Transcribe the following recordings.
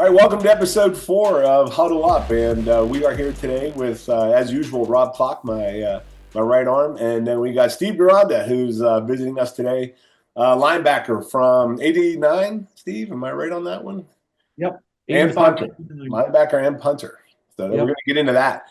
right, welcome to episode 4 of Huddle Up, and we are here today with, as usual, Rob Clock, my right arm, and then we got Steve Gironda, who's visiting us today, linebacker from 89. Steve, am I right on that one? Yep. And punter, linebacker and punter. So we're going to get into that.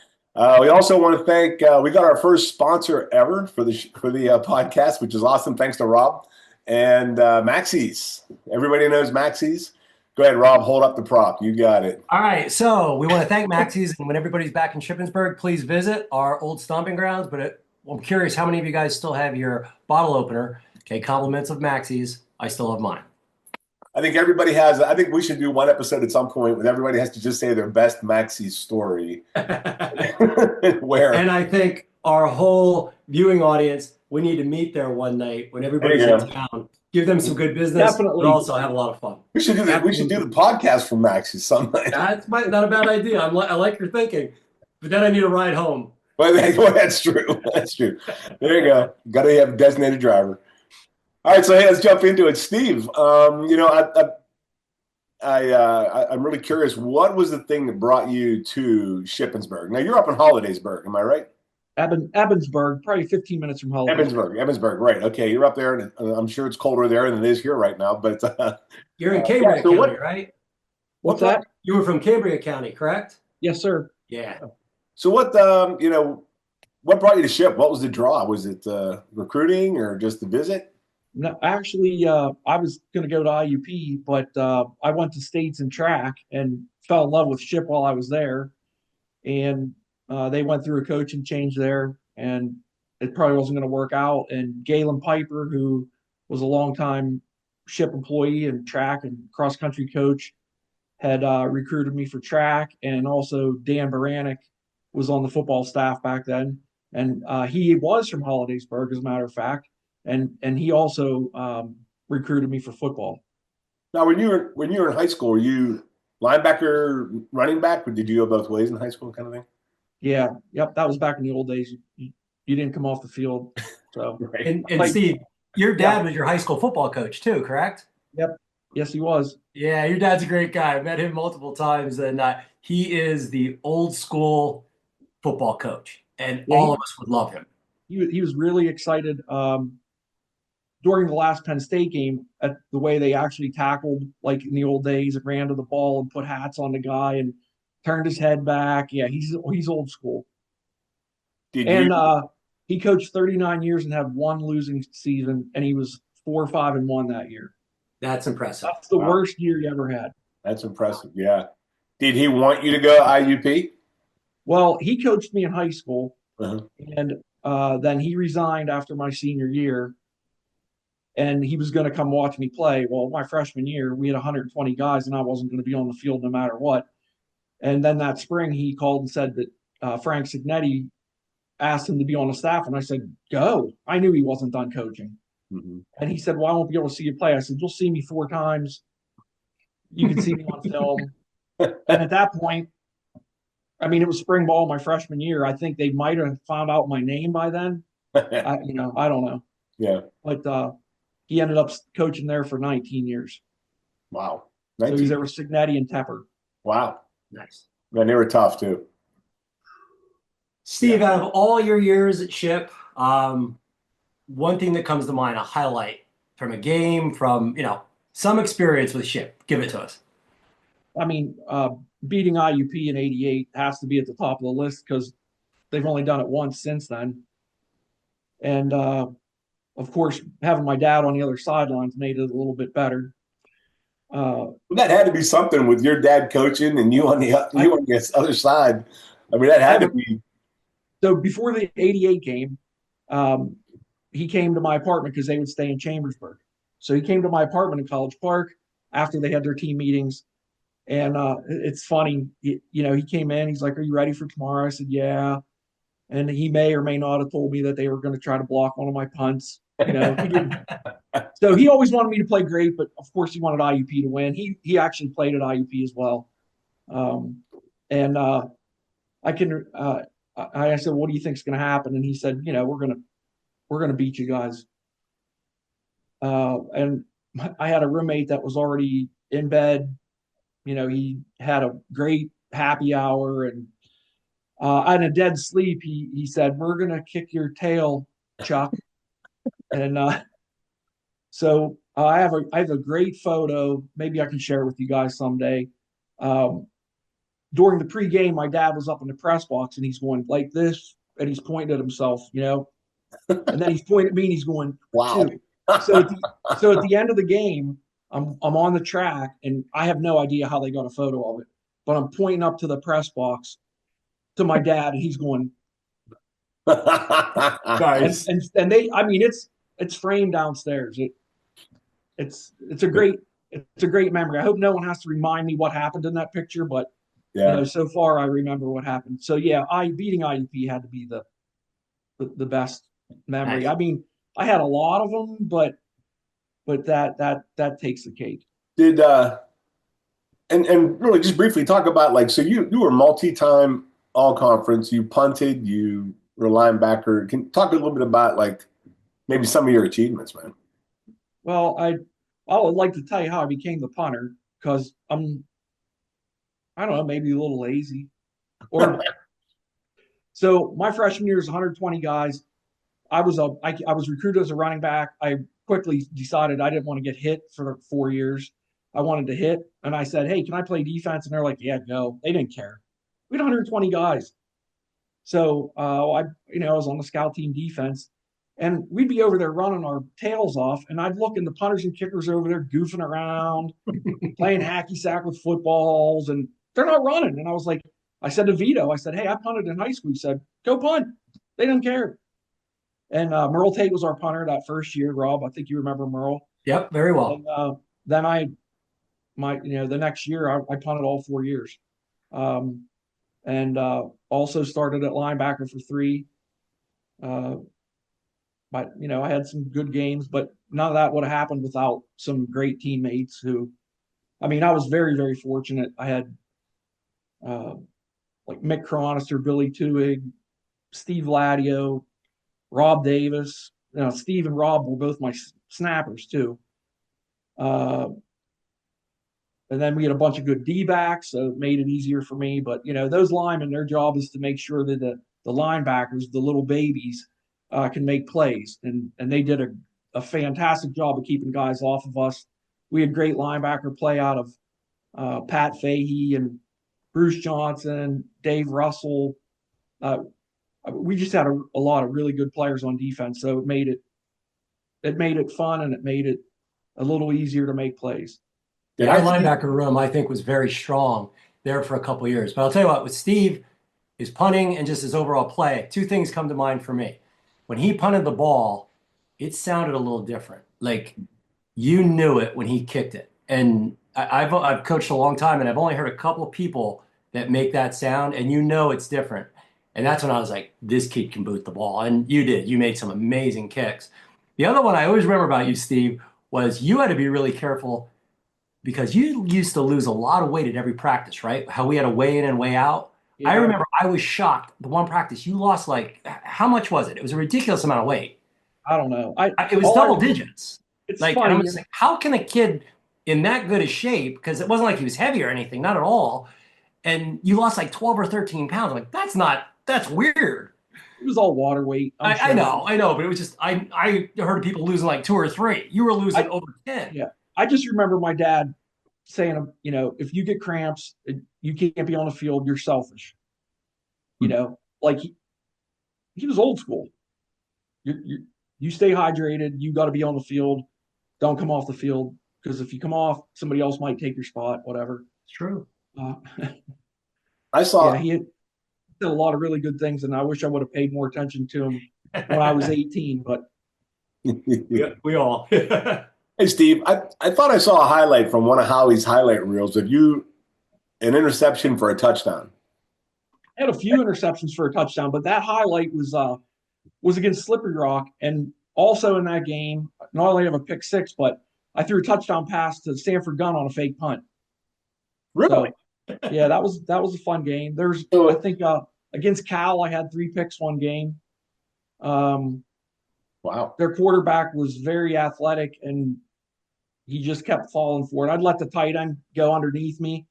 We also want to thank. We got our first sponsor ever for the podcast, which is awesome. Thanks to Rob and Maxie's. Everybody knows Maxie's. Go ahead, Rob. Hold up the prop. You got it. All right. So we want to thank Maxie's, and when everybody's back in Shippensburg, please visit our old stomping grounds. But I'm curious, how many of you guys still have your bottle opener? Okay, compliments of Maxie's. I still have mine. I think everybody has. I think we should do one episode at some point where everybody has to just say their best Maxie's story. Where? And I think our whole viewing audience, we need to meet there one night when everybody's in town. Give them some good business. Definitely. But also have a lot of fun. We should do that. We should do the podcast from Maxie's sometime. That's not a bad idea. I like your thinking. But then I need a ride home. Well, that's true. That's true. There you go. Got to have a designated driver. All right, so hey, let's jump into it, Steve. I'm really curious. What was the thing that brought you to Shippensburg? Now you're up in Hollidaysburg, am I right? Ebensburg, probably 15 minutes from Hollidaysburg. Evansburg, right? Okay, you're up there, and I'm sure it's colder there than it is here right now. But you're in Cambria County, right? What's that? You were from Cambria County, correct? Yes, sir. Yeah. So what what brought you to Ship? What was the draw? Was it recruiting or just the visit? No, actually, I was going to go to IUP, but I went to States and track and fell in love with Ship while I was there. And they went through a coaching change there, and it probably wasn't going to work out. And Galen Piper, who was a longtime Ship employee and track and cross-country coach, had recruited me for track. And also Dan Baranek was on the football staff back then. And he was from Hollidaysburg, as a matter of fact. And he also recruited me for football. Now, when you were in high school, were you linebacker, running back, or did you go both ways in high school, kind of thing? Yeah, yep. That was back in the old days. You didn't come off the field. So, right. And Steve, your dad was your high school football coach too, correct? Yep. Yes, he was. Yeah, your dad's a great guy. I met him multiple times, and he is the old school football coach, and all of us would love him. He was really excited. During the last Penn State game, at the way they actually tackled, like in the old days, and ran to the ball and put hats on the guy and turned his head back. Yeah, he's old school. He coached 39 years and had one losing season, and he was 4-5-1 that year. That's impressive. That's the worst year he ever had. That's impressive. Yeah. Did he want you to go IUP? Well, he coached me in high school, and then he resigned after my senior year. And he was going to come watch me play. Well, my freshman year, we had 120 guys, and I wasn't going to be on the field no matter what. And then that spring, he called and said that Frank Signetti asked him to be on the staff. And I said, go. I knew he wasn't done coaching. Mm-hmm. And he said, well, I won't be able to see you play. I said, you'll see me 4 times. You can see me on film. And at that point, I mean, it was spring ball my freshman year. I think they might have found out my name by then. I don't know. Yeah. But he ended up coaching there for 19 years. Wow. 19. So he was there with Signetti and Tepper. Wow. Nice. Man, they were tough too. Steve, out of all your years at Ship, one thing that comes to mind, a highlight from a game, from, some experience with Ship. Give it to us. I mean, beating IUP in 88 has to be at the top of the list because they've only done it once since then. And, of course, having my dad on the other sidelines made it a little bit better. That had to be something with your dad coaching and you on the other side. I mean, that had to be. So before the 88 game, he came to my apartment because they would stay in Chambersburg. So he came to my apartment in College Park after they had their team meetings. And it's funny, he came in. He's like, "Are you ready for tomorrow?" I said, "Yeah." And he may or may not have told me that they were going to try to block one of my punts. He didn't. So he always wanted me to play great, but of course he wanted IUP to win. He actually played at IUP as well. I said, "What do you think is going to happen?" And he said, we're going to beat you guys." And I had a roommate that was already in bed he had a great happy hour, and on a dead sleep, he said, "We're gonna kick your tail, Chuck." And so I have a great photo. Maybe I can share it with you guys someday. Um, During the pregame, my dad was up in the press box and he's going like this, and he's pointing at himself, and then he's pointing at me and he's going, Wow. two. So at the end of the game, I'm on the track and I have no idea how they got a photo of it, but I'm pointing up to the press box to my dad and he's going, and Nice. and they, I mean, it's framed downstairs. It's a great memory. I hope no one has to remind me what happened in that picture, but Yeah. so far I remember what happened. So yeah, I beating IUP had to be the best memory. Nice. I mean, I had a lot of them, but that takes the cake. Did and really just briefly talk about like so you were multi-time all conference, you punted, you were a linebacker. Can you talk a little bit about like maybe some of your achievements, man? Well, I would like to tell you how I became the punter because I don't know, maybe a little lazy. Or so my freshman year is 120 guys. I was recruited as a running back. I quickly decided I didn't want to get hit for 4 years. I wanted to hit, and I said, "Hey, can I play defense?" And they're like, "Yeah, go." They didn't care. We had 120 guys, so I was on the scout team defense, and we'd be over there running our tails off, and I'd look, and the punters and kickers over there goofing around, playing hacky sack with footballs, and they're not running. And I said to Vito, I said, "Hey, I punted in high school." He said, "Go punt." They didn't care. And Merle Tate was our punter that first year. Rob, I think you remember Merle. Yep, very well. And then the next year I punted all 4 years, um, and also started at linebacker for 3. Uh, but I had some good games, but none of that would have happened without some great teammates. I mean, I was very very fortunate. I had uh, like Mick Cronister, Billy Tuig, Steve Ladio, Rob Davis. Steve and Rob were both my snappers too. Uh, and then we had a bunch of good D-backs, so it made it easier for me. But those linemen, their job is to make sure that the linebackers, the little babies, can make plays, and they did a fantastic job of keeping guys off of us. We had great linebacker play out of Pat Fahey and Bruce Johnson, Dave Russell. We just had a lot of really good players on defense, so it made it fun, and it made it a little easier to make plays. Yeah, our linebacker room, I think, was very strong there for a couple of years. But I'll tell you what, with Steve, his punting and just his overall play, 2 things come to mind for me. When he punted the ball, it sounded a little different. Like you knew it when he kicked it. And I've coached a long time, and I've only heard a couple of people that make that sound, and it's different. And that's when I was like, this kid can boot the ball. And you did. You made some amazing kicks. The other one I always remember about you, Steve, was you had to be really careful because you used to lose a lot of weight at every practice, right? How we had to weigh in and weigh out. Yeah. I remember I was shocked. The one practice you lost, like, how much was it? It was a ridiculous amount of weight. I don't know. It was double digits. It's like, funny. And I'm just like, how can a kid in that good a shape, because it wasn't like he was heavy or anything, not at all, and you lost like 12 or 13 pounds. I'm like, that's weird. It was all water weight. I know, but it was just, I heard of people losing like 2 or 3. You were losing over 10. Yeah. I just remember my dad saying, if you get cramps, you can't be on the field. You're selfish. Like he was old school. You stay hydrated. You got to be on the field. Don't come off the field, because if you come off, somebody else might take your spot. Whatever. It's true. I saw. Yeah, he did a lot of really good things, and I wish I would have paid more attention to him when I was 18. But we all. Hey, Steve, I thought I saw a highlight from one of Howie's highlight reels of you, an interception for a touchdown. I had a few interceptions for a touchdown, but that highlight was against Slippery Rock. And also in that game, not only have a pick 6, but I threw a touchdown pass to Sanford Gunn on a fake punt. Really? So, yeah, that was a fun game. I think against Cal, I had 3 picks one game. Wow. Their quarterback was very athletic, and he just kept falling for it. I'd let the tight end go underneath me,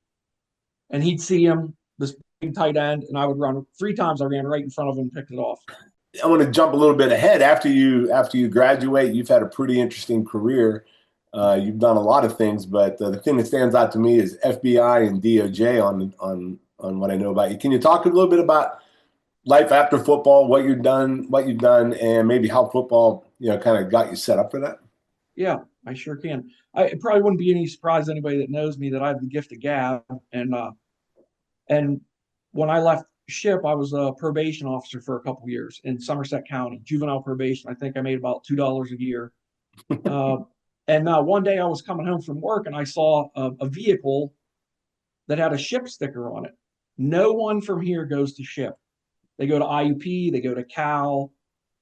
and he'd see him, this big tight end, and I would run 3 times. I ran right in front of him and picked it off. I want to jump a little bit ahead. After you graduate, you've had a pretty interesting career. You've done a lot of things, but the thing that stands out to me is FBI and DOJ on what I know about you. Can you talk a little bit about life after football, what you've done, and maybe how football, kind of got you set up for that? Yeah, I sure can. It probably wouldn't be any surprise to anybody that knows me that I have the gift of gab, and when I left ship, I was a probation officer for a couple of years in Somerset County, juvenile probation. I think I made about $2 a year. And one day I was coming home from work and I saw a vehicle that had a ship sticker on it. No one from here goes to ship. They go to IUP, they go to Cal.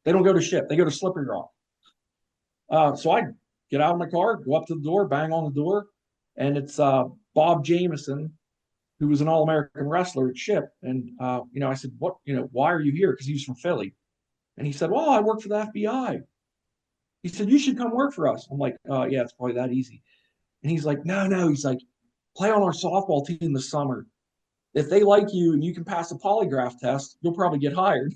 They don't go to ship. They go to Slippery Rock. So I get out of my car, go up to the door, bang on the door, and it's Bob Jameson, who was an All-American wrestler at Ship. And, I said, why are you here? Because he was from Philly. And he said, well, I work for the FBI. He said, you should come work for us. I'm like, yeah, it's probably that easy. And he's like, no. He's like, play on our softball team this summer. If they like you and you can pass a polygraph test, you'll probably get hired.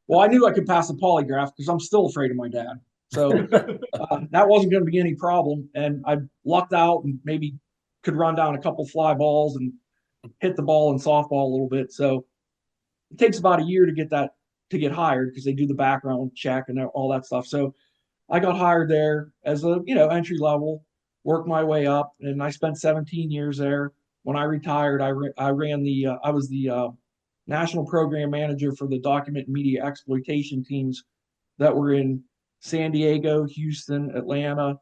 Well, I knew I could pass a polygraph because I'm still afraid of my dad. So that wasn't going to be any problem. And I lucked out and maybe could run down a couple fly balls and hit the ball in softball a little bit. So it takes about a year to get hired because they do the background check and all that stuff. So I got hired there as a, entry level, worked my way up, and I spent 17 years there. When I retired, I was the national program manager for the document and media exploitation teams that were in San Diego, Houston, Atlanta,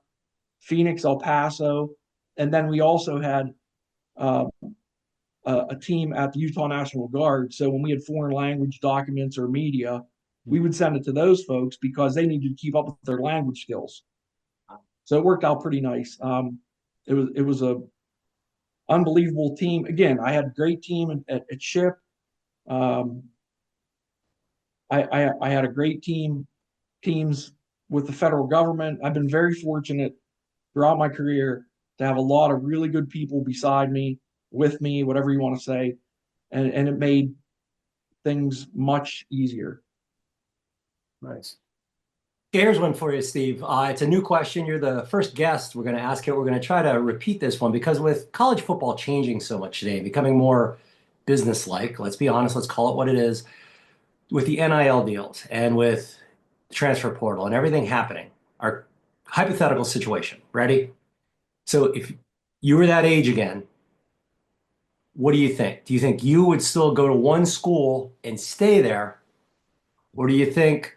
Phoenix, El Paso, and then we also had a team at the Utah National Guard. So when we had foreign language documents or media, we would send it to those folks because they needed to keep up with their language skills. So it worked out pretty nice. It was a unbelievable team. Again, I had a great team at Ship. I had a great teams with the federal government. I've been very fortunate throughout my career to have a lot of really good people beside me, with me, whatever you want to say, and it made things much easier. Nice. Here's one for you, Steve. It's a new question. You're the first guest. We're going to ask it. We're going to try to repeat this one because with college football changing so much today, becoming more business-like, let's be honest, let's call it what it is, with the NIL deals and with the transfer portal and everything happening, our hypothetical situation, ready? So if you were that age again, what do you think? Do you think you would still go to one school and stay there? Or do you think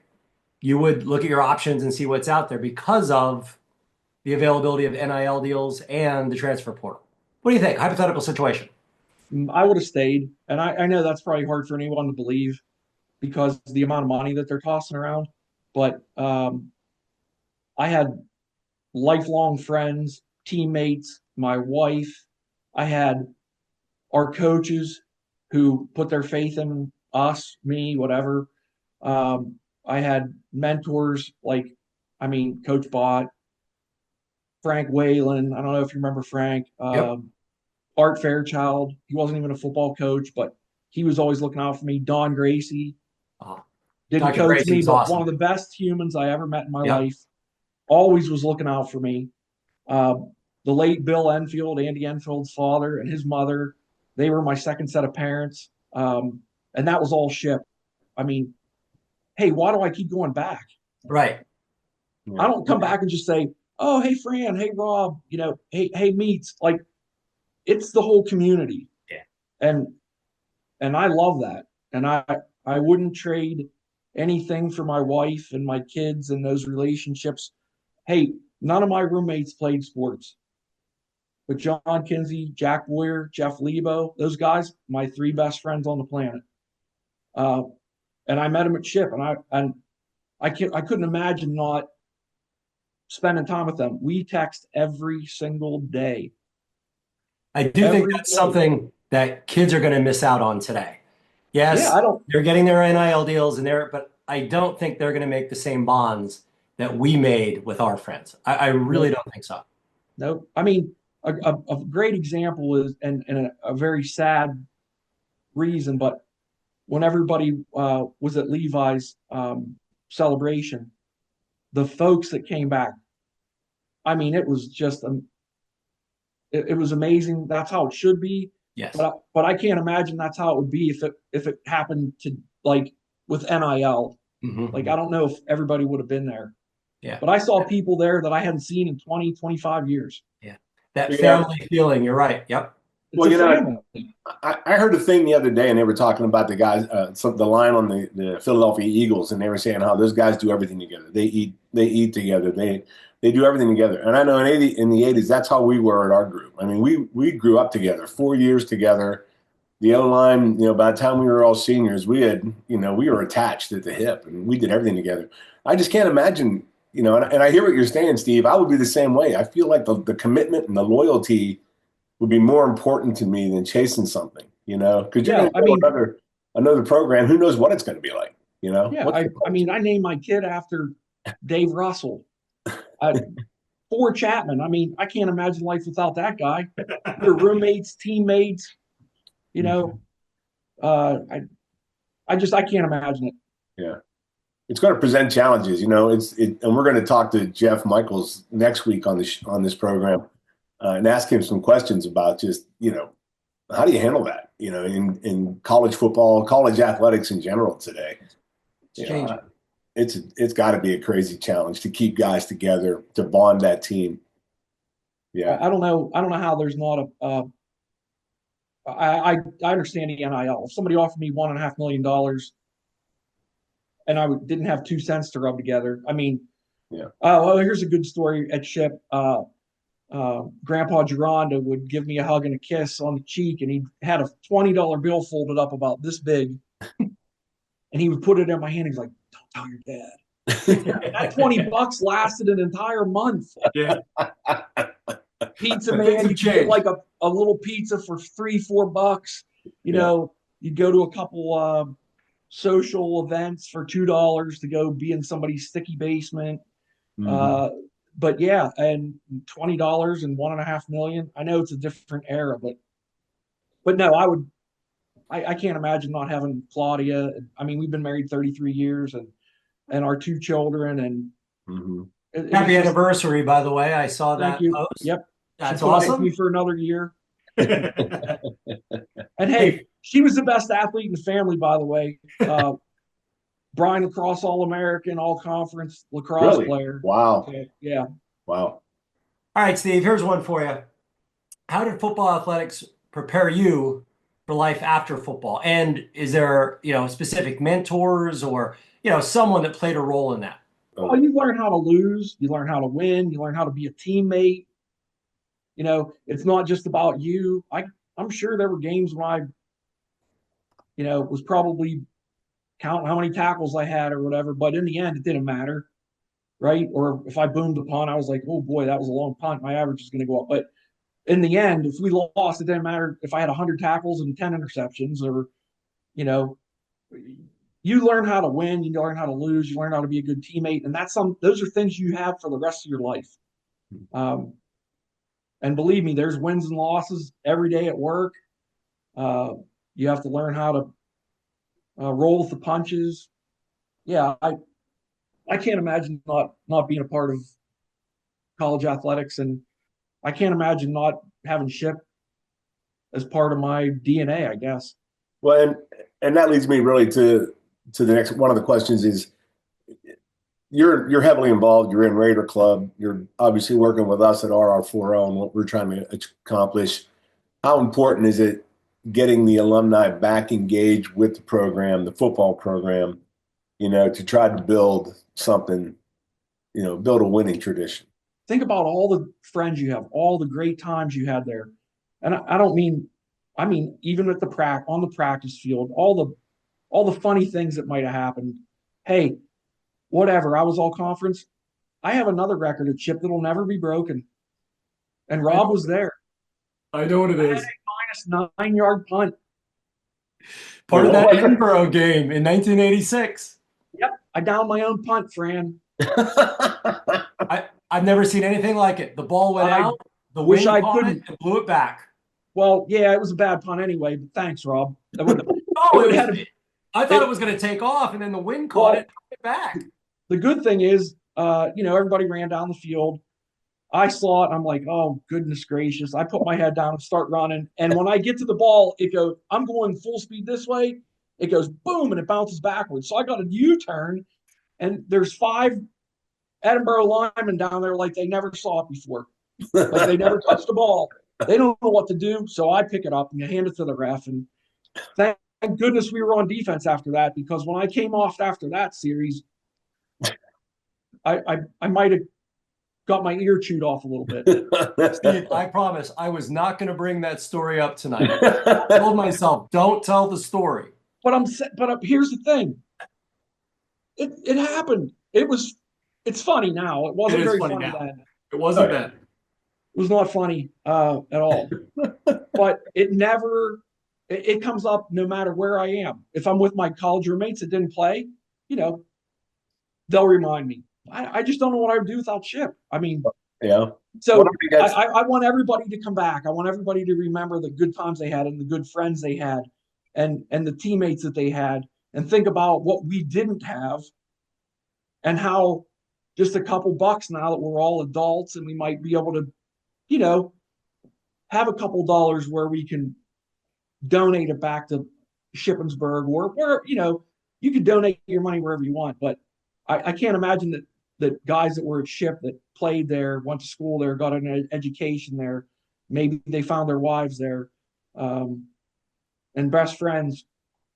you would look at your options and see what's out there because of the availability of NIL deals and the transfer portal? What do you think? Hypothetical situation. I would have stayed. And I know that's probably hard for anyone to believe because of the amount of money that they're tossing around. But I had lifelong friends, teammates, my wife. I had our coaches who put their faith in us, me, whatever. I had mentors Coach Bott, Frank Whalen. I don't know if you remember Frank. Yep. Art Fairchild. He wasn't even a football coach, but he was always looking out for me. Don Gracie. Didn't Dr. coach Gracie me, was but awesome. one of the best humans I ever met in my Yep. life. Always was looking out for me. The late Bill Enfield, Andy Enfield's father, and his mother, they were my second set of parents. And that was all Ship. I mean, hey, why do I keep going back? Right. I don't come back and just say, oh, hey, Fran, hey, Rob, hey, Meats. Like, it's the whole community. Yeah. And I love that. And I wouldn't trade anything for my wife and my kids and those relationships. Hey, none of my roommates played sports. But John Kinsey, Jack Boyer, Jeff Lebo, those guys, my 3 best friends on the planet. And I met them at Ship, and I couldn't imagine not spending time with them. We text every single day. I do think that's something that kids are going to miss out on today. Yes, they're getting their NIL deals but I don't think they're going to make the same bonds that we made with our friends. I really don't think so. No, I mean, a great example is, and a very sad reason, but when everybody was at Levi's celebration, the folks that came back, I mean, it was just it was amazing. That's how it should be. Yes. But I can't imagine that's how it would be if it happened to, like, with NIL. Mm-hmm. Like, I don't know if everybody would have been there. Yeah. But I saw people there that I hadn't seen in 20, 25 years. Yeah. That family feeling. You're right. Yep. Well, I heard a thing the other day, and they were talking about the guys, the line on the Philadelphia Eagles, and they were saying how those guys do everything together. They eat together. They do everything together. And I know in the 80s, that's how we were at our group. I mean, we grew up together, 4 years together. The O-line, by the time we were all seniors, we were attached at the hip, and we did everything together. I just can't imagine, and I hear what you're saying, Steve. I would be the same way. I feel like the commitment and the loyalty would be more important to me than chasing something, because you're going to go another program. Who knows what it's going to be like, Yeah, I named my kid after Dave Russell. Ford Chapman. I mean, I can't imagine life without that guy. We're roommates, teammates. I can't imagine it. Yeah, it's going to present challenges. And we're going to talk to Jeff Michaels next week on this program. And ask him some questions about just, how do you handle that, in college football, college athletics in general today. It's got to be a crazy challenge to keep guys together, to bond that team. Yeah. I don't know how there's not I understand the NIL. If somebody offered me $1.5 million and I didn't have 2 cents to rub together, I mean, yeah. Well, here's a good story at Ship. Grandpa Gironda would give me a hug and a kiss on the cheek, and he had a $20 bill folded up about this big, and he would put it in my hand. He's like, "Don't tell your dad." That $20 lasted an entire month. Yeah. Pizza man, you get like a little pizza for $3-4. You'd go to a couple social events for $2 to go be in somebody's sticky basement. Mm-hmm. But yeah, and $20 and $1.5 million. I know it's a different era, but no, I can't imagine not having Claudia. I mean, we've been married 33 years and our 2 children, and mm-hmm. Happy anniversary, by the way. I saw that post. Yep. That's awesome. Me for another year. And hey, she was the best athlete in the family, by the way. Brian Lacrosse All-American, All-Conference lacrosse player. Wow. Okay. Yeah. Wow. All right, Steve, here's one for you. How did football athletics prepare you for life after football? And is there, specific mentors or, someone that played a role in that? Well, you learn how to lose. You learn how to win. You learn how to be a teammate. It's not just about you. I'm sure there were games when I, was probably counting how many tackles I had or whatever, but in the end, it didn't matter, right? Or if I boomed a punt, I was like, oh boy, that was a long punt. My average is going to go up. But in the end, if we lost, it didn't matter if I had 100 tackles and 10 interceptions, or, you learn how to win, you learn how to lose, you learn how to be a good teammate. And those are things you have for the rest of your life. And believe me, there's wins and losses every day at work. You have to learn how to roll with the punches. Yeah, I can't imagine not being a part of college athletics, and I can't imagine not having Ship as part of my DNA, I guess. Well, and that leads me really to the next one of the questions is you're heavily involved. You're in Raider Club. You're obviously working with us at RR40 and what we're trying to accomplish. How important is it getting the alumni back engaged with the program, the football program, to try to build something, build a winning tradition? Think about all the friends you have, all the great times you had there. And I mean, even at on the practice field, all the funny things that might have happened. Hey, whatever, I was all conference. I have another record at Chip that'll never be broken. And Rob was there. I know what it is. A -9-yard punt. Part of that Edinburgh game in 1986. Yep. I downed my own punt, Fran. I've never seen anything like it. The ball went out. The Wish wind I caught it couldn't. and blew it back. Well, yeah, it was a bad pun anyway, but thanks, Rob. That would, Oh, I thought it, it was going to take off, and then the wind caught well, it and blew it back. the good thing is, everybody ran down the field. I saw it and I'm like, oh, goodness gracious. I put my head down and start running. And when I get to the ball, it goes, I'm going full speed this way. It goes boom and it bounces backwards. So I got a U-turn and there's 5 Edinburgh linemen down there like they never saw it before. Like they never touched the ball. They don't know what to do. So I pick it up and hand it to the ref. And thank goodness we were on defense after that, because when I came off after that series, I might have got my ear chewed off a little bit. Steve, I promise I was not going to bring that story up tonight. I told myself, don't tell the story. But here's the thing. It happened. It's funny now. It wasn't very funny then. It wasn't then. It was not funny at all. But it comes up no matter where I am. If I'm with my college roommates that didn't play, they'll remind me. I just don't know what I would do without Chip. I mean, yeah. So I want everybody to come back. I want everybody to remember the good times they had and the good friends they had and the teammates that they had, and think about what we didn't have and how just a couple bucks now that we're all adults and we might be able to, have a couple dollars where we can donate it back to Shippensburg, or where, you can donate your money wherever you want. But I can't imagine that guys that were at Ship that played there, went to school there, got an education there, maybe they found their wives there, and best friends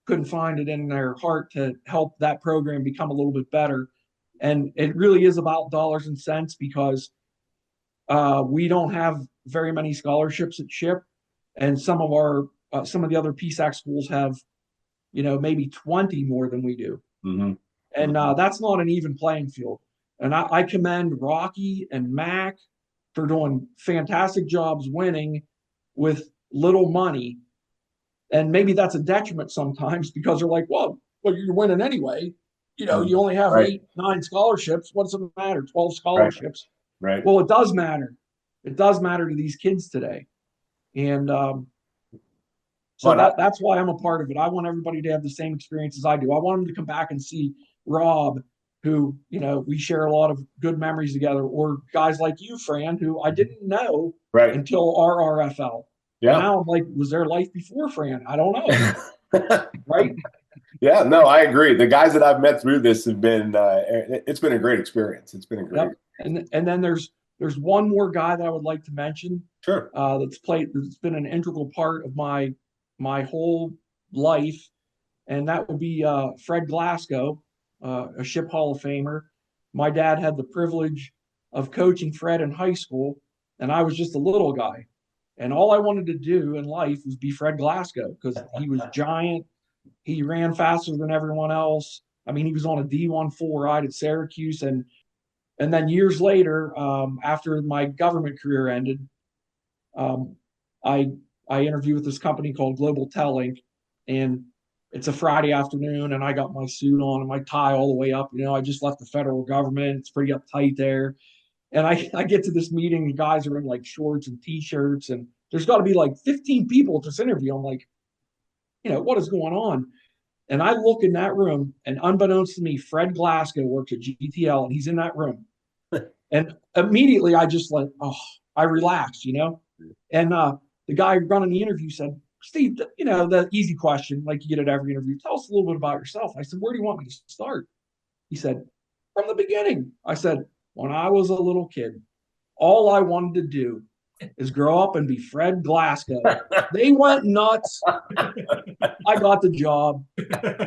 couldn't find it in their heart to help that program become a little bit better. And it really is about dollars and cents, because we don't have very many scholarships at Ship, and some of the other PSAC schools have, maybe 20 more than we do. Mm-hmm. And that's not an even playing field. And I commend Rocky and Mac for doing fantastic jobs winning with little money. And maybe that's a detriment sometimes, because they're like, well, you're winning anyway. You only have 8, 9 scholarships. What does it matter? 12 scholarships. Right. Well, it does matter. It does matter to these kids today. And that's why I'm a part of it. I want everybody to have the same experience as I do. I want them to come back and see Rob, who, we share a lot of good memories together, or guys like you, Fran, who I didn't know until RRFL. Yeah. And now I'm like, was there life before Fran? I don't know. Right? Yeah, no, I agree. The guys that I've met through this have been, it's been a great experience. It's been a great experience. And then there's one more guy that I would like to mention. Sure. That's been an integral part of my whole life. And that would be Fred Glasgow, a Ship Hall of Famer. My dad had the privilege of coaching Fred in high school, and I was just a little guy. And all I wanted to do in life was be Fred Glasgow, because he was giant. He ran faster than everyone else. I mean, he was on a D1 full ride at Syracuse. And then years later, after my government career ended, I interviewed with this company called Global Telling, and it's a Friday afternoon, and I got my suit on and my tie all the way up. I just left the federal government. It's pretty uptight there. And I get to this meeting, and guys are in like shorts and T-shirts, and there's got to be like 15 people at this interview. I'm like, what is going on? And I look in that room, and unbeknownst to me, Fred Glasgow works at GTL, and he's in that room. And immediately I just I relaxed, And the guy running the interview said, Steve, the easy question, like you get at every interview, tell us a little bit about yourself. I said, where do you want me to start? He said, from the beginning. I said, when I was a little kid, all I wanted to do is grow up and be Fred Glasgow. They went nuts. I got the job.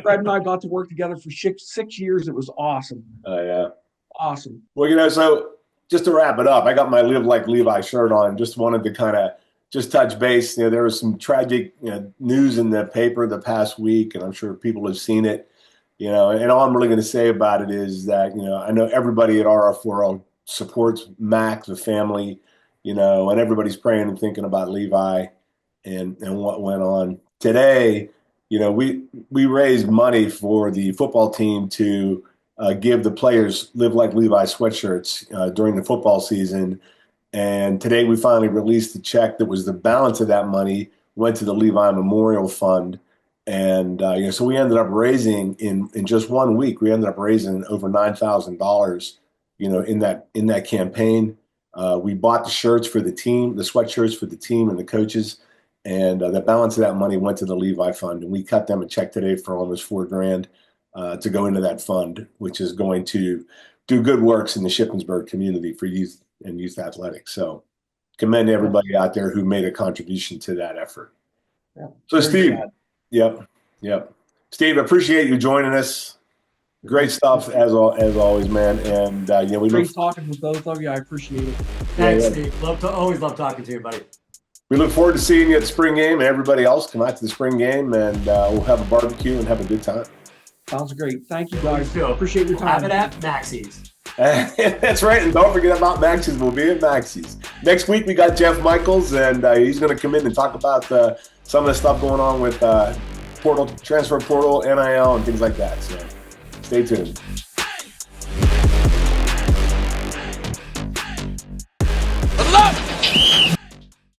Fred and I got to work together for 6 years. It was awesome. Oh, yeah. Awesome. Well, so just to wrap it up, I got my Live Like Levi shirt on. Just wanted to kind of just touch base. There was some tragic news in the paper the past week, and I'm sure people have seen it. And all I'm really going to say about it is that, I know everybody at RR4L supports Mac, the family, and everybody's praying and thinking about Levi and what went on. Today, we raised money for the football team to give the players Live Like Levi sweatshirts during the football season. And today we finally released the check that was the balance of that money went to the Levi Memorial Fund. And so we ended up raising in just 1 week, we ended up raising over $9,000, in that campaign. We bought the shirts for the team, the sweatshirts for the team and the coaches. And the balance of that money went to the Levi Fund. And we cut them a check today for almost $4,000 to go into that fund, which is going to do good works in the Shippensburg community for youth and youth athletics. So commend everybody out there who made a contribution to that effort. Yeah, so Steve, yep. Steve, appreciate you joining us. Great stuff as always, man. And we great talking with both of you. I appreciate it. Thanks, Steve. Always love talking to you, buddy. We look forward to seeing you at the spring game, and everybody else come out to the spring game, and we'll have a barbecue and have a good time. Sounds great. Thank you, guys. Appreciate your time. Have it at Maxie's. That's right, and don't forget about Maxie's. We'll be at Maxie's. Next week, we got Jeff Michaels, and he's going to come in and talk about some of the stuff going on with transfer portal, NIL, and things like that. So stay tuned. Good luck!